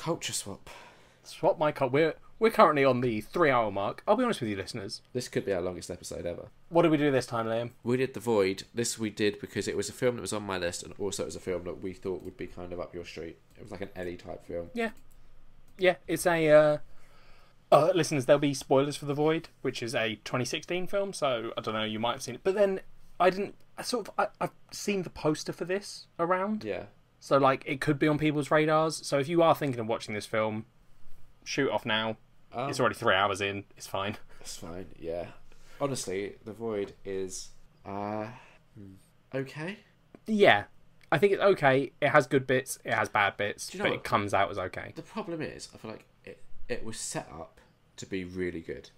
culture swap. Swap my cult. We're currently on the 3-hour mark. I'll be honest with you, listeners. This could be our longest episode ever. What did we do this time, Liam? We did The Void. This we did because it was a film that was on my list, and also it was a film that we thought would be kind of up your street. It was like an Ellie type film. Yeah. Yeah, it's a... listeners, there'll be spoilers for The Void, which is a 2016 film, so I don't know, you might have seen it. But then I've seen the poster for this around. Yeah. So, like, it could be on people's radars. So if you are thinking of watching this film, shoot off now. It's already 3 hours in. It's fine. It's fine, yeah. Honestly, The Void is... okay? Yeah. I think it's okay. It has good bits. It has bad bits. Do you know but what? It comes out as okay. The problem is, I feel like it was set up to be really good.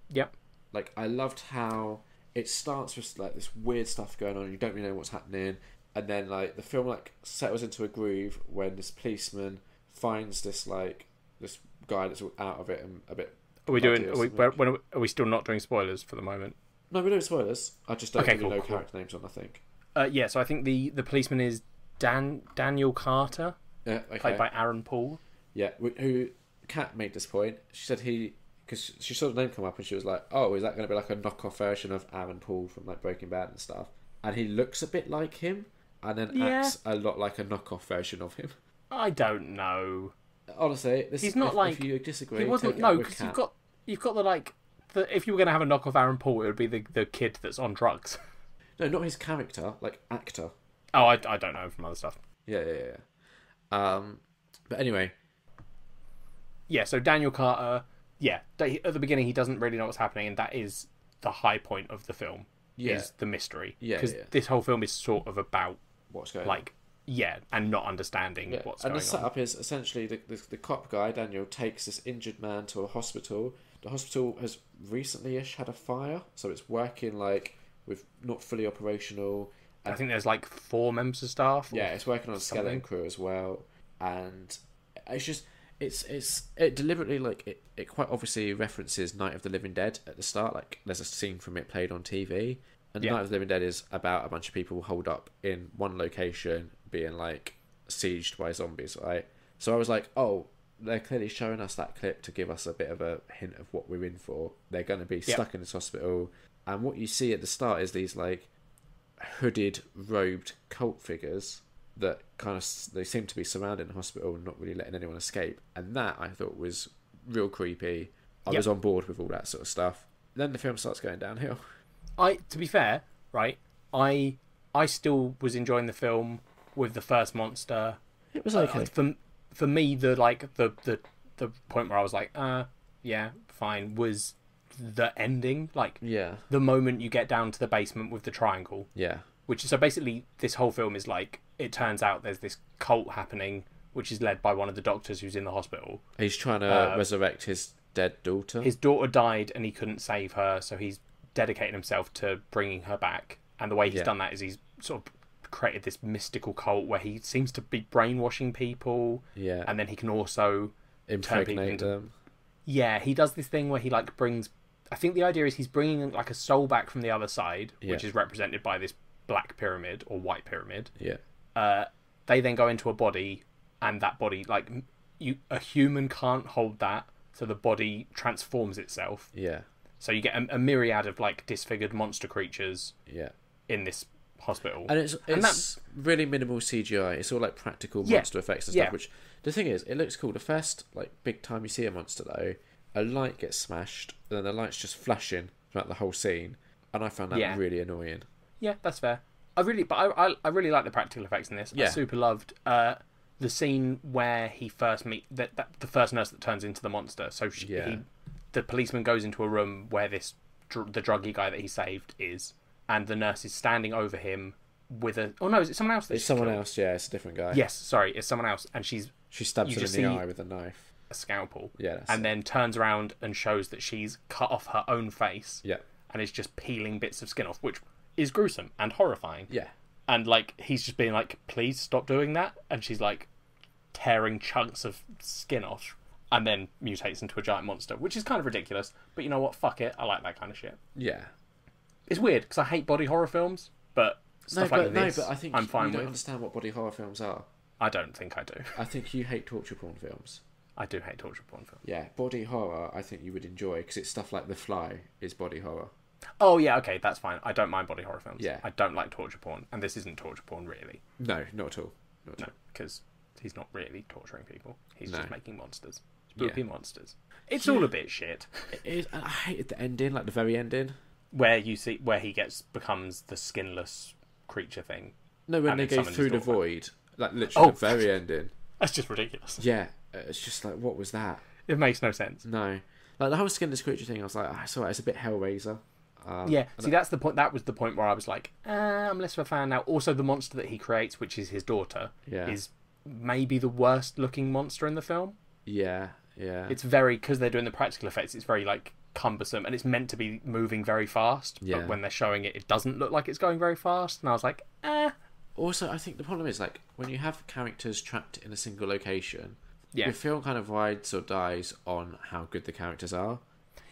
Yep. Like, I loved how it starts with, like, this weird stuff going on. You don't really know what's happening. And then, like, the film, like, settles into a groove when this policeman finds this, like, this guy that's all out of it and a bit... Are we still not doing spoilers for the moment? No, we're doing spoilers. I just don't cool. character names on, I think. Yeah, so I think the policeman is Daniel Carter, Yeah, okay. played by Aaron Poole. Yeah, who... Kat made this point. She said because she saw the name come up and she was like, oh, is that going to be like a knockoff version of Aaron Poole from like Breaking Bad and stuff? And he looks a bit like him and then acts a lot like a knockoff version of him. I don't know. Honestly, He's not if you disagree, he wasn't. No, because you've got the like. If you were going to have a knockoff Aaron Poole, it would be the kid that's on drugs. No, not his character, like actor. Oh, I don't know from other stuff. Yeah. But anyway. Yeah, so Daniel Carter, at the beginning he doesn't really know what's happening, and that is the high point of the film, is the mystery. Because this whole film is sort of about what's going on. And not understanding what's going on. And the setup is essentially the cop guy, Daniel, takes this injured man to a hospital. The hospital has recently-ish had a fire, so it's working like with not fully operational. I think there's like 4 members of staff. Yeah, it's working on a skeleton crew as well, and it's just it deliberately it quite obviously references Night of the Living Dead at the start. Like there's a scene from it played on TV, and Night of the Living Dead is about a bunch of people holed up in one location being like sieged by zombies, right? So I was like, oh, they're clearly showing us that clip to give us a bit of a hint of what we're in for. They're going to be stuck in this hospital, and what you see at the start is these like hooded, robed cult figures that kind of they seem to be surrounding the hospital and not really letting anyone escape, and that I thought was real creepy. I was on board with all that sort of stuff. Then the film starts going downhill. To be fair, right, I still was enjoying the film with the first monster. It was okay. For me, the point where I was like, yeah, fine, was the ending. Like, the moment you get down to the basement with the triangle. Yeah. Which is, so basically, this whole film is like, it turns out there's this cult happening, which is led by one of the doctors who's in the hospital. He's trying to resurrect his dead daughter. His daughter died and he couldn't save her, so he's dedicated himself to bringing her back. And the way he's done that is he's sort of created this mystical cult where he seems to be brainwashing people. Yeah. And then he can also impregnate them. Yeah, he does this thing where he like brings... I think the idea is he's bringing like a soul back from the other side, which is represented by this black pyramid or white pyramid. Yeah. They then go into a body, and that body, like, a human can't hold that, so the body transforms itself. Yeah. So you get a myriad of like disfigured monster creatures. Yeah. In this hospital, and it's really minimal CGI. It's all like practical monster effects and stuff. Which the thing is, it looks cool. The first like big time you see a monster though, a light gets smashed, and then the light's just flashing throughout the whole scene, and I found that really annoying. Yeah, that's fair. I really like the practical effects in this. Yeah. I super loved the scene where he first meet the first nurse that turns into the monster. So the policeman goes into a room where the druggy guy that he saved is, and the nurse is standing over him with a... Oh no, is it someone else? It's someone else, yeah, it's a different guy. Yes, sorry, it's someone else, and she stabs him in the eye with a knife. A scalpel. Yeah. And then turns around and shows that she's cut off her own face. Yeah. And is just peeling bits of skin off, which is gruesome and horrifying. Yeah. And like he's just being like, please stop doing that, and she's like tearing chunks of skin off, and then mutates into a giant monster, which is kind of ridiculous. But you know what? Fuck it. I like that kind of shit. Yeah. It's weird because I hate body horror films, but stuff like this, but I think I'm fine you don't with. understand what body horror films are. I don't think I do. I think you hate torture porn films. I do hate torture porn films. Yeah, body horror I think you would enjoy, because it's stuff like The Fly is body horror. Oh, yeah, okay, that's fine. I don't mind body horror films. Yeah. I don't like torture porn, and this isn't torture porn, really. No, not at all. No, because he's not really torturing people. He's No. just making monsters. Spooky Yeah. monsters. It's all a bit shit. It is, and I hated the ending, like the very ending. Where he becomes the skinless creature thing. No, when And they then go summons through the his daughter. void, like literally Oh. the very ending. That's just ridiculous. Yeah, it's just like, what was that? It makes no sense. No, like the whole skinless creature thing. I was like, I saw it. It's a bit Hellraiser. Yeah, see, that's the point. That was the point where I was like, I'm less of a fan now. Also, the monster that he creates, which is his daughter, Yeah. is maybe the worst looking monster in the film. Yeah, yeah. It's very, because they're doing the practical effects, it's very like cumbersome, and it's meant to be moving very fast. Yeah. But when they're showing it, it doesn't look like it's going very fast. And I was like, Also, I think the problem is, like, when you have characters trapped in a single location, yeah, your film kind of rides or dies on how good the characters are.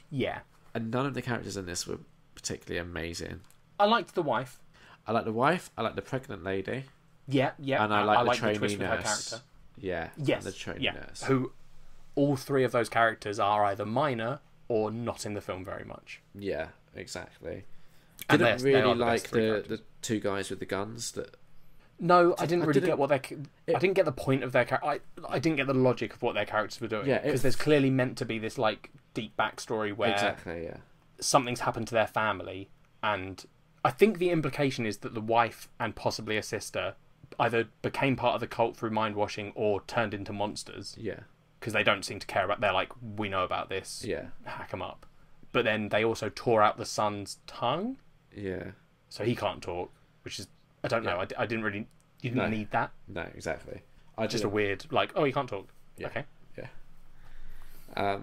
yeah. And none of the characters in this were particularly amazing. I liked the wife. I like the wife. I like the pregnant lady. Yeah, yeah. And I like the trainee twist with her nurse. character. Yeah. Yes, And the trainee yeah. nurse. Who, all three of those characters are either minor or not in the film very much. Yeah, exactly. And Didn't they are really the best like three the characters. two guys with the guns. That No, I didn't I really didn't- get what I didn't get the point of their character. I didn't get the logic of what their characters were doing. Yeah, because there's clearly meant to be this like deep backstory where exactly. Yeah. something's happened to their family, and I think the implication is that the wife and possibly a sister either became part of the cult through mind washing or turned into monsters, Yeah. because they don't seem to care about. They're like, we know about this. Yeah. Hack them up. But then they also tore out the son's tongue, Yeah. so he can't talk, which is, I don't know. Yeah. I didn't really. You didn't No. need that. No, exactly. I Just a didn't- weird like, oh, he can't talk. Yeah. Okay. Yeah.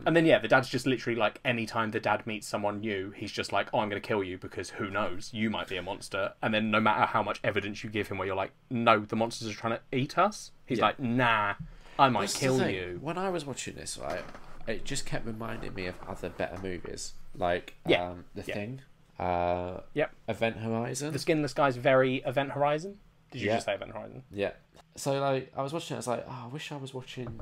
And then yeah, the dad's just literally like, anytime the dad meets someone new, he's just like, oh, I'm going to kill you because who knows, you might be a monster. And then no matter how much evidence you give him where you're like, no, the monsters are trying to eat us, he's Yeah. like, nah, I might That's the kill thing. you. When I was watching this, right, it just kept reminding me of other better movies, like Yeah. The Yeah. Thing, Yep. Event Horizon. The skinless guy's very Event Horizon. Did you Yeah. just say Event Horizon? Yeah. So like, I was watching it, I was like, oh, I wish I was watching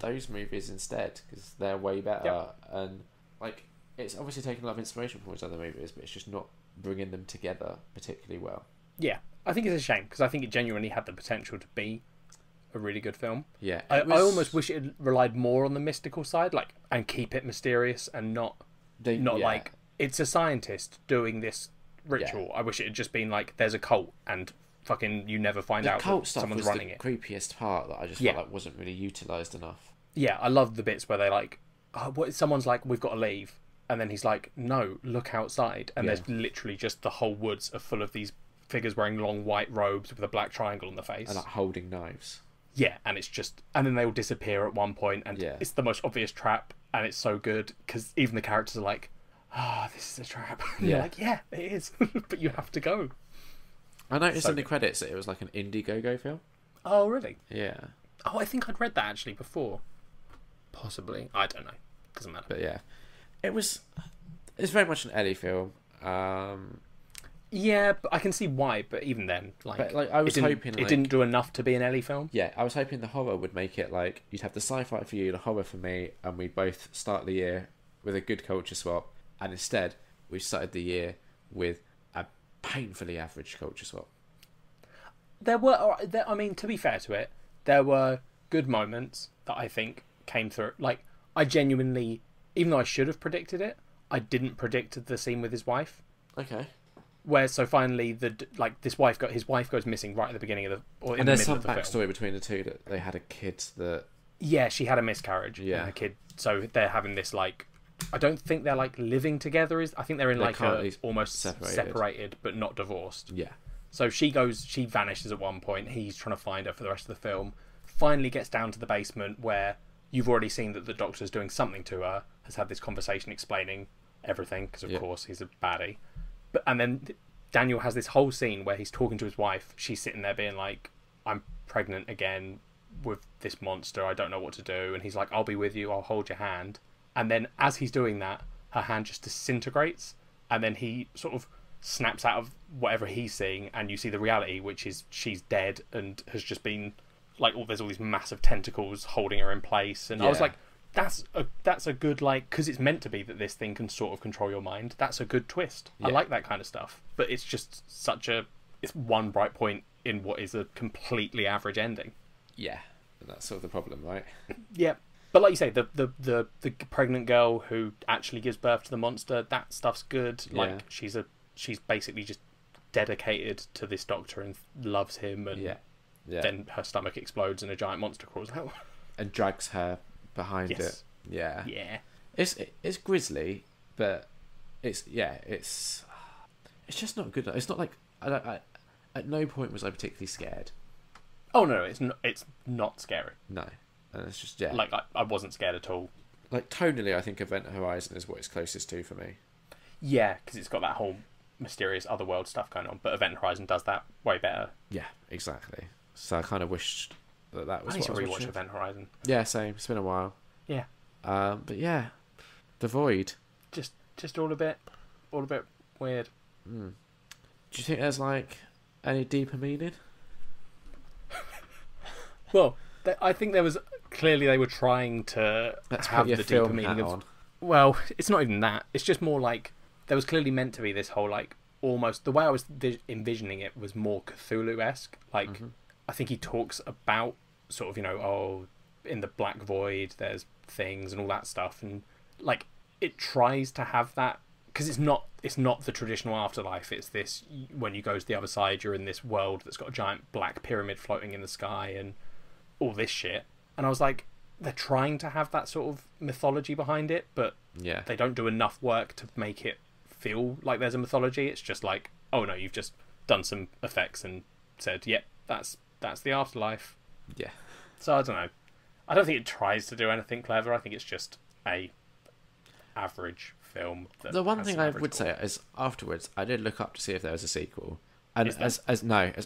those movies instead, because they're way better. Yep. And like, it's obviously taking a lot of inspiration from those other movies, but it's just not bringing them together particularly well. Yeah. I think it's a shame because I think it genuinely had the potential to be a really good film. Yeah. I it was- almost wish it had relied more on the mystical side, like, and keep it mysterious and not yeah. like it's a scientist doing this ritual. I wish it had just been like, there's a cult and fucking you never find the out cult that stuff someone's was running the it. creepiest part that I just Yeah. felt like wasn't really utilised enough. Yeah, I love the bits where they like, oh, what? Someone's like, we've got to leave, and then he's like, no, look outside, and Yeah. there's literally just the whole woods are full of these figures wearing long white robes with a black triangle on the face. And like holding knives. Yeah, and it's just, and then they all disappear at one point, and Yeah. it's the most obvious trap, and it's so good because even the characters are like, this is a trap. And you're Yeah. like, yeah, it is, but you have to go. I noticed So in the good. credits that it was like an Indiegogo film. Oh, really? Yeah. Oh, I think I'd read that actually before. Possibly. I don't know. Doesn't matter. But yeah. It's very much an Ellie film. Yeah, but I can see why, but even then, like, But like I was it didn't, hoping it like, didn't do enough to be an Ellie film. Yeah, I was hoping the horror would make it like you'd have the sci-fi for you, the horror for me, and we'd both start the year with a good culture swap. And instead, we started the year with a painfully average culture swap. There were, I mean, to be fair to it, there were good moments that I think came through. Like, I genuinely, even though I should have predicted it, I didn't predict the scene with his wife. Okay. Where so finally his wife goes missing right at the beginning of the or in And the there's middle some of the film. backstory between the two that they had a kid that. Yeah, she had a miscarriage. Yeah. And her kid. So they're having this like. I don't think they're like living together. I think they're in They're like currently almost separated. separated but not divorced. Yeah. So she vanishes at one point. He's trying to find her for the rest of the film. Finally gets down to the basement where you've already seen that the doctor's doing something to her. Has had this conversation explaining everything because of course he's a baddie. And then Daniel has this whole scene where he's talking to his wife. She's sitting there being like, I'm pregnant again with this monster. I don't know what to do. And he's like, I'll be with you. I'll hold your hand. And then as he's doing that, her hand just disintegrates. And then he sort of snaps out of whatever he's seeing. And you see the reality, which is she's dead and has just been like there's all these massive tentacles holding her in place, and I was like, that's a good, like, because it's meant to be that this thing can sort of control your mind. That's a good twist. I like that kind of stuff, but it's just it's one bright point in what is a completely average ending. Yeah, that's sort of the problem, right? Yeah, but like you say, the pregnant girl who actually gives birth to the monster, that stuff's good. Like she's basically just dedicated to this doctor and loves him, and then her stomach explodes and a giant monster crawls out and drags her behind it. Yeah. It's grisly, but it's just not good. It's not like I at no point was I particularly scared. Oh no, it's not scary. No, and it's just like I wasn't scared at all. Like tonally, I think Event Horizon is what it's closest to for me. Yeah, because it's got that whole mysterious otherworld stuff going on, but Event Horizon does that way better. Yeah, exactly. So I kind of wished that was. I need to rewatch Event Horizon. Yeah, same. It's been a while. Yeah. But yeah, The Void. Just all a bit weird. Do you think there's like any deeper meaning? Well, I think there was clearly they were trying to have the deeper meaning of. Well, it's not even that. It's just more like there was clearly meant to be this whole like almost the way I was envisioning it was more Cthulhu-esque. Like I think he talks about sort of in the Black Void there's things and all that stuff, and like it tries to have that because it's not the traditional afterlife. It's this when you go to the other side, you're in this world that's got a giant black pyramid floating in the sky and all this shit. And I was like, they're trying to have that sort of mythology behind it, but they don't do enough work to make it feel like there's a mythology. It's just like, oh no, you've just done some effects and said, yep, that's the afterlife. Yeah. So I don't know. I don't think it tries to do anything clever. I think it's just a average film. The one thing I would say is afterwards, I did look up to see if there was a sequel, and as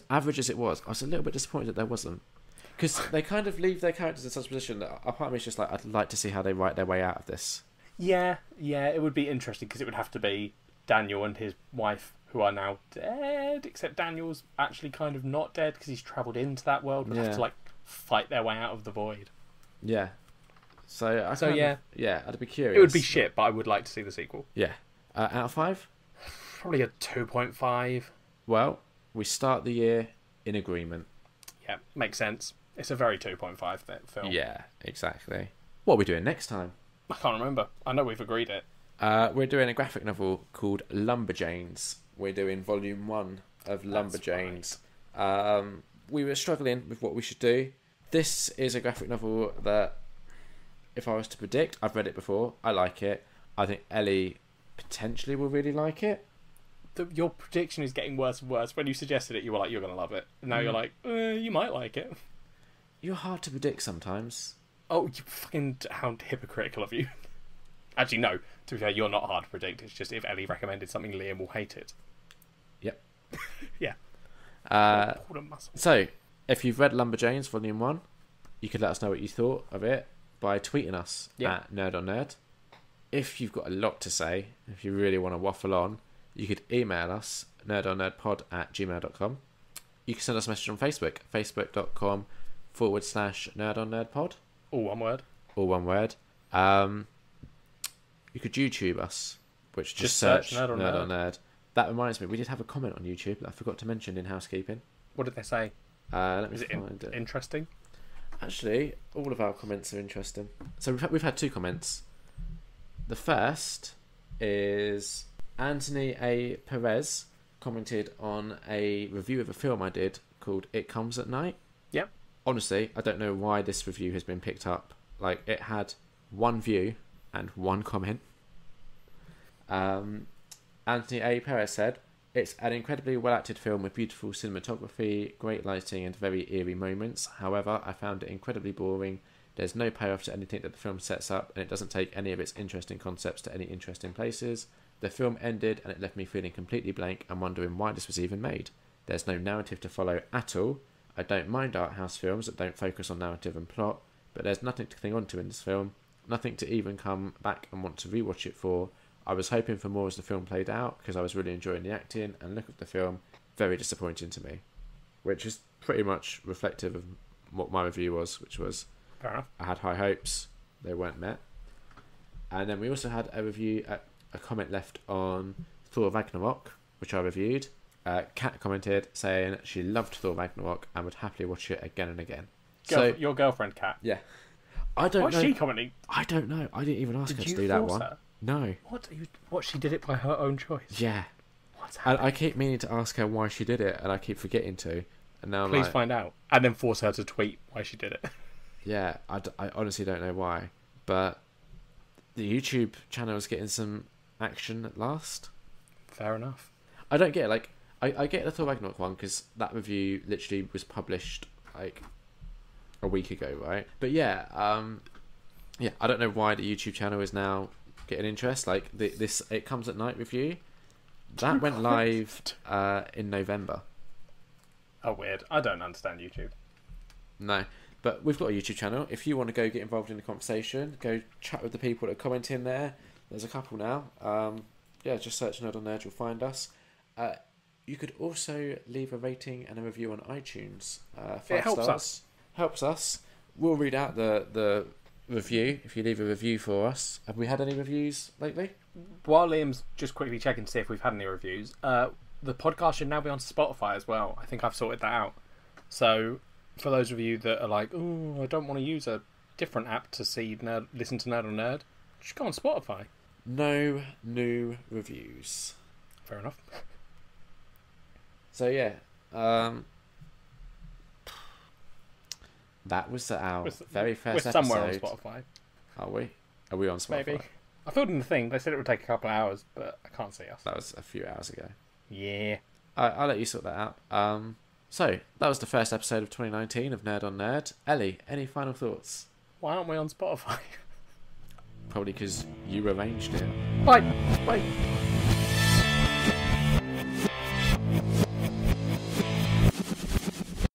average as it was, I was a little bit disappointed that there wasn't, because they kind of leave their characters in such a position that a part of me is just like, I'd like to see how they write their way out of this. Yeah, it would be interesting because it would have to be Daniel and his wife who are now dead, except Daniel's actually kind of not dead because he's travelled into that world, but have to like fight their way out of the void. Yeah. So I'd be curious. It would be shit, but I would like to see the sequel. Yeah. Out of 5? Probably a 2.5. Well, we start the year in agreement. Yeah, makes sense. It's a very 2.5 film. Yeah, exactly. What are we doing next time? I can't remember. I know we've agreed it. We're doing a graphic novel called Lumberjanes. We're doing volume 1 of Lumberjanes. Right. We were struggling with what we should do. This is a graphic novel that, if I was to predict, I've read it before, I like it. I think Ellie potentially will really like it. Your prediction is getting worse and worse. When you suggested it, you were like, you're going to love it. And now you're like, you might like it. You're hard to predict sometimes. Oh, you fucking... How hypocritical of you. Actually, no. To be fair, you're not hard to predict. It's just if Ellie recommended something, Liam will hate it. Yep. Yeah. So, if you've read Lumberjanes Volume 1, you could let us know what you thought of it by tweeting us at Nerd on Nerd. If you've got a lot to say, if you really want to waffle on, you could email us, nerdonnerdpod@gmail.com. You can send us a message on Facebook, facebook.com/nerdonnerdpod. All one word. All one word. You could YouTube us, which just search Nerd on Nerd. That reminds me, we did have a comment on YouTube that I forgot to mention in housekeeping. What did they say? Let me find it. Interesting? Actually, all of our comments are interesting. So we've had 2 comments. The first is Anthony A. Perez commented on a review of a film I did called It Comes at Night. Yep. Honestly, I don't know why this review has been picked up. Like, it had 1 view and 1 comment. Anthony A. Perez said, "It's an incredibly well-acted film with beautiful cinematography, great lighting and very eerie moments. However, I found it incredibly boring. There's no payoff to anything that the film sets up, and it doesn't take any of its interesting concepts to any interesting places. The film ended, and it left me feeling completely blank and wondering why this was even made. There's no narrative to follow at all. I don't mind art house films that don't focus on narrative and plot, but there's nothing to cling on to in this film. Nothing to even come back and want to rewatch it for. I was hoping for more as the film played out, because I was really enjoying the acting and look of the film. Very disappointing to me." Which is pretty much reflective of what my review was, which was Fair enough. I had high hopes, they weren't met. And then we also had a review, a comment left on Thor Ragnarok, which I reviewed. Kat commented saying she loved Thor Ragnarok and would happily watch it again and again. Your girlfriend, Kat? Yeah. I don't know. What's she commenting? I don't know. I didn't even ask her to do that one. Her? No. What? She did it by her own choice? Yeah. What's happening? And I keep meaning to ask her why she did it, and I keep forgetting to. And now Please find out. And then force her to tweet why she did it. Yeah, I honestly don't know why. But the YouTube channel is getting some action at last. Fair enough. I don't get it. Like, I get the Thor Ragnarok one because that review literally was published like a week ago, right? But yeah, I don't know why the YouTube channel is now getting interest. Like this, It Comes at Night review that went live in November. Oh, weird. I don't understand YouTube. No, but we've got a YouTube channel. If you want to go get involved in the conversation, go chat with the people that are commenting there. There's a couple now. Just search Nerd on Nerd, you'll find us. You could also leave a rating and a review on iTunes. 5 it helps stars. us. Helps us. We'll read out the review if you leave a review for us. Have we had any reviews lately? While Liam's just quickly checking to see if we've had any reviews, the podcast should now be on Spotify as well. I think I've sorted that out. So for those of you that are like, oh, I don't want to use a different app to listen to Nerd on Nerd, just go on Spotify. No new reviews. Fair enough. So yeah, that was our very first episode. We're somewhere on Spotify. Are we? Are we on Spotify? Maybe. I filled in the thing. They said it would take a couple of hours, but I can't see us. That was a few hours ago. Yeah. I'll let you sort that out. So that was the first episode of 2019 of Nerd on Nerd. Ellie, any final thoughts? Why aren't we on Spotify? Probably because you arranged it. Bye. Bye.